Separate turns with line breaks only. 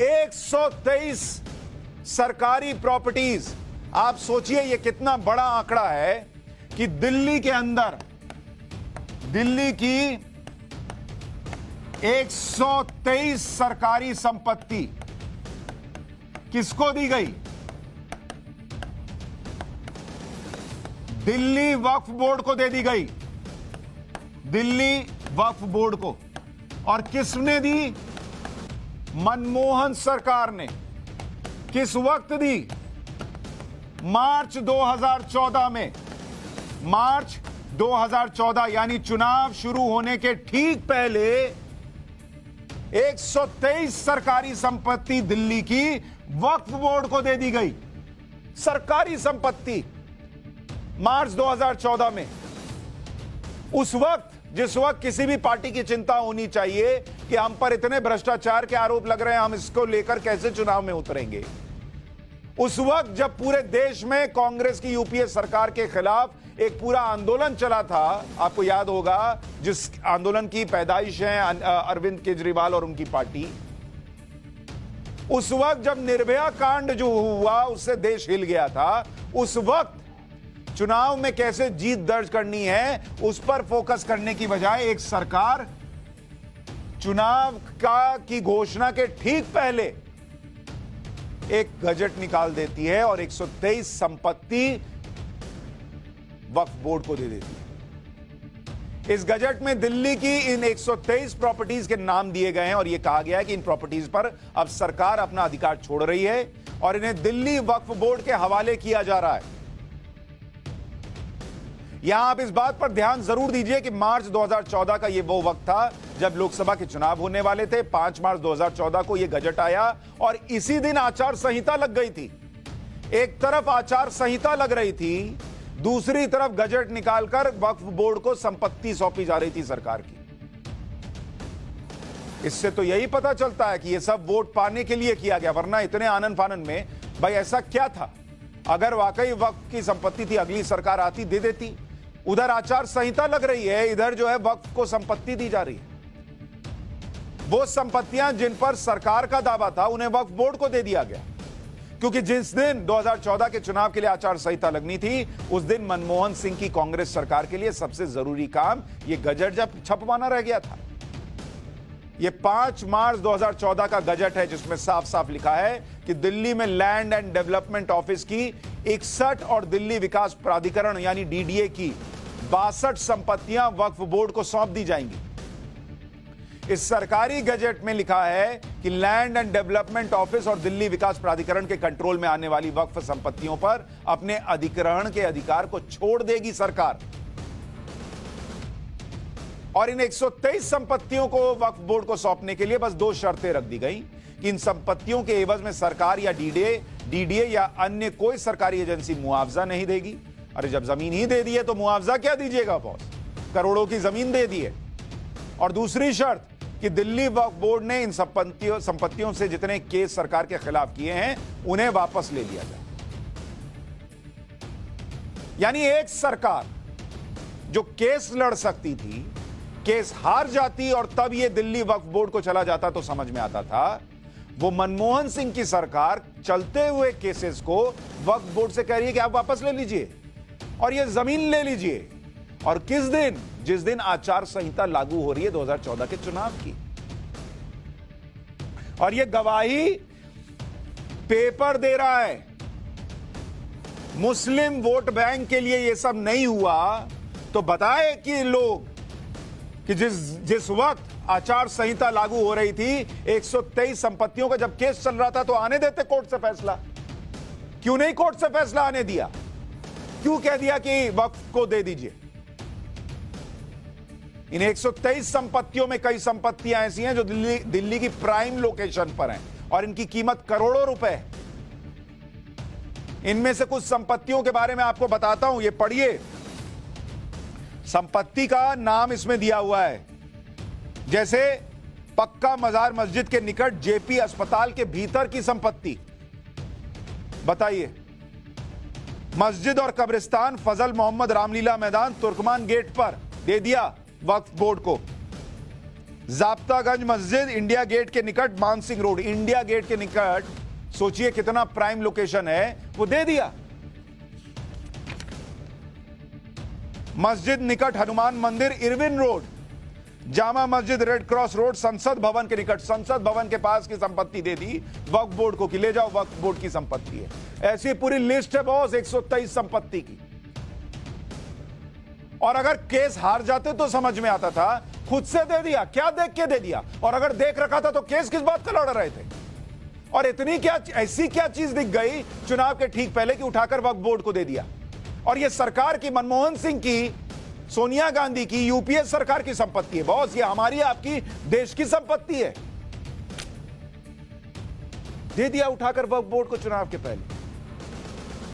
123 सरकारी प्रॉपर्टीज। आप सोचिए ये कितना बड़ा आंकड़ा है कि दिल्ली के अंदर दिल्ली की 123 सरकारी संपत्ति किसको दी गई? दिल्ली वक्फ बोर्ड को दे दी गई, दिल्ली वक्फ बोर्ड को। और किसने दी? मनमोहन सरकार ने। किस वक्त दी? मार्च 2014 में। मार्च 2014 यानी चुनाव शुरू होने के ठीक पहले 123 सरकारी संपत्ति दिल्ली की वक्फ बोर्ड को दे दी गई। सरकारी संपत्ति मार्च 2014 में। उस वक्त जिस वक्त किसी भी पार्टी की चिंता होनी चाहिए कि हम पर इतने भ्रष्टाचार के आरोप लग रहे हैं, हम इसको लेकर कैसे चुनाव में उतरेंगे। उस वक्त जब पूरे देश में कांग्रेस की यूपीए सरकार के खिलाफ एक पूरा आंदोलन चला था, आपको याद होगा, जिस आंदोलन की पैदाइश है अरविंद केजरीवाल और उनकी पार्टी। उस वक्त जब निर्भया कांड जो हुआ उससे देश हिल गया था, उस वक्त चुनाव में कैसे जीत दर्ज करनी है उस पर फोकस करने की बजाय एक सरकार चुनाव की घोषणा के ठीक पहले एक गजट निकाल देती है और 123 संपत्ति वक्फ बोर्ड को दे देती है। इस गजट में दिल्ली की इन 123 प्रॉपर्टीज के नाम दिए गए हैं और यह कहा गया है कि इन प्रॉपर्टीज पर अब सरकार अपना अधिकार छोड़ रही है और इन्हें दिल्ली वक्फ बोर्ड के हवाले किया जा रहा है। यहां आप इस बात पर ध्यान जरूर दीजिए कि मार्च 2014 का यह वो वक्त था जब लोकसभा के चुनाव होने वाले थे। 5 मार्च 2014 को यह गजट आया और इसी दिन आचार संहिता लग गई थी। एक तरफ आचार संहिता लग रही थी, दूसरी तरफ गजट निकालकर वक्फ बोर्ड को संपत्ति सौंपी जा रही थी सरकार की। इससे तो यही पता चलता है कि यह सब वोट पाने के लिए किया गया, वरना इतने आनन फानन में भाई ऐसा क्या था? अगर वाकई वक्फ की संपत्ति थी, अगली सरकार आती दे देती। उधर आचार संहिता लग रही है, इधर जो है वक्फ को संपत्ति दी जा रही है। वो संपत्तियां जिन पर सरकार का दावा था उन्हें वक्फ बोर्ड को दे दिया गया, क्योंकि जिस दिन 2014 के चुनाव के लिए आचार संहिता लगनी थी उस दिन मनमोहन सिंह की कांग्रेस सरकार के लिए सबसे जरूरी काम ये गजट जब छपवाना रह गया था। ये 5 मार्च 2014 का गजट है जिसमें साफ साफ लिखा है कि दिल्ली में लैंड एंड डेवलपमेंट ऑफिस की 61 और दिल्ली विकास प्राधिकरण यानी डीडीए की 62 संपत्तियां वक्फ बोर्ड को सौंप दी जाएंगी। इस सरकारी गजट में लिखा है कि लैंड एंड डेवलपमेंट ऑफिस और दिल्ली विकास प्राधिकरण के कंट्रोल में आने वाली वक्फ संपत्तियों पर अपने अधिग्रहण के अधिकार को छोड़ देगी सरकार। और इन 123 संपत्तियों को वक्फ बोर्ड को सौंपने के लिए बस 2 शर्तें रख दी गई कि इन संपत्तियों के एवज में सरकार या डीडीए या अन्य कोई सरकारी एजेंसी मुआवजा नहीं देगी। अरे जब जमीन ही दे दी है तो मुआवजा क्या दीजिएगा बॉस? करोड़ों की जमीन दे दी है। और दूसरी शर्त कि दिल्ली वक्फ बोर्ड ने इन संपत्तियों से जितने केस सरकार के खिलाफ किए हैं उन्हें वापस ले लिया जाए। यानी एक सरकार जो केस लड़ सकती थी, केस हार जाती और तब यह दिल्ली वक्फ बोर्ड को चला जाता तो समझ में आता था, वो मनमोहन सिंह की सरकार चलते हुए केसेस को वक्फ बोर्ड से कह रही है कि आप वापस ले लीजिए और ये जमीन ले लीजिए। और किस दिन? जिस दिन आचार संहिता लागू हो रही है 2014 के चुनाव की। और ये गवाही पेपर दे रहा है। मुस्लिम वोट बैंक के लिए ये सब नहीं हुआ तो बताए कि लोग कि जिस वक्त आचार संहिता लागू हो रही थी 123 संपत्तियों का जब केस चल रहा था तो आने देते कोर्ट से फैसला। क्यों नहीं कोर्ट से फैसला आने दिया? क्यों कह दिया कि वक्फ को दे दीजिए? इन 123 संपत्तियों में कई संपत्तियां ऐसी हैं जो दिल्ली की प्राइम लोकेशन पर हैं और इनकी कीमत करोड़ों रुपए है। इनमें से कुछ संपत्तियों के बारे में आपको बताता हूं, ये पढ़िए। संपत्ति का नाम इसमें दिया हुआ है, जैसे पक्का मजार मस्जिद के निकट जेपी अस्पताल के भीतर की संपत्ति। बताइए, मस्जिद और कब्रिस्तान फजल मोहम्मद रामलीला मैदान तुर्कमान गेट पर दे दिया वक्फ बोर्ड को। जाब्तागंज मस्जिद इंडिया गेट के निकट, मानसिंह रोड इंडिया गेट के निकट, सोचिए कितना प्राइम लोकेशन है, वो दे दिया। मस्जिद निकट हनुमान मंदिर Irwin road, Jama Masjid red cross road, संसद भवन के निकट, संसद भवन के पास की संपत्ति दे दी वक्फ बोर्ड को कि ले जाओ, वक्फ बोर्ड की संपत्ति है। ऐसी पूरी लिस्ट है बॉस 123 संपत्ति की। और अगर केस हार जाते तो समझ में आता था, खुद से दे दिया, क्या देख के दे दिया, और अगर देख रखा था तो केस किस बात का लड़ रहे थे। और इतनी क्या, ऐसी क्या चीज दिख गई चुनाव के ठीक पहले कि उठाकर वक्फ बोर्ड को दे दिया। और यह सरकार की, मनमोहन सिंह की, सोनिया गांधी की, यूपीए सरकार की संपत्ति है बॉस, ये हमारी आपकी देश की संपत्ति है। दे दिया उठाकर वक्फ बोर्ड को चुनाव के पहले।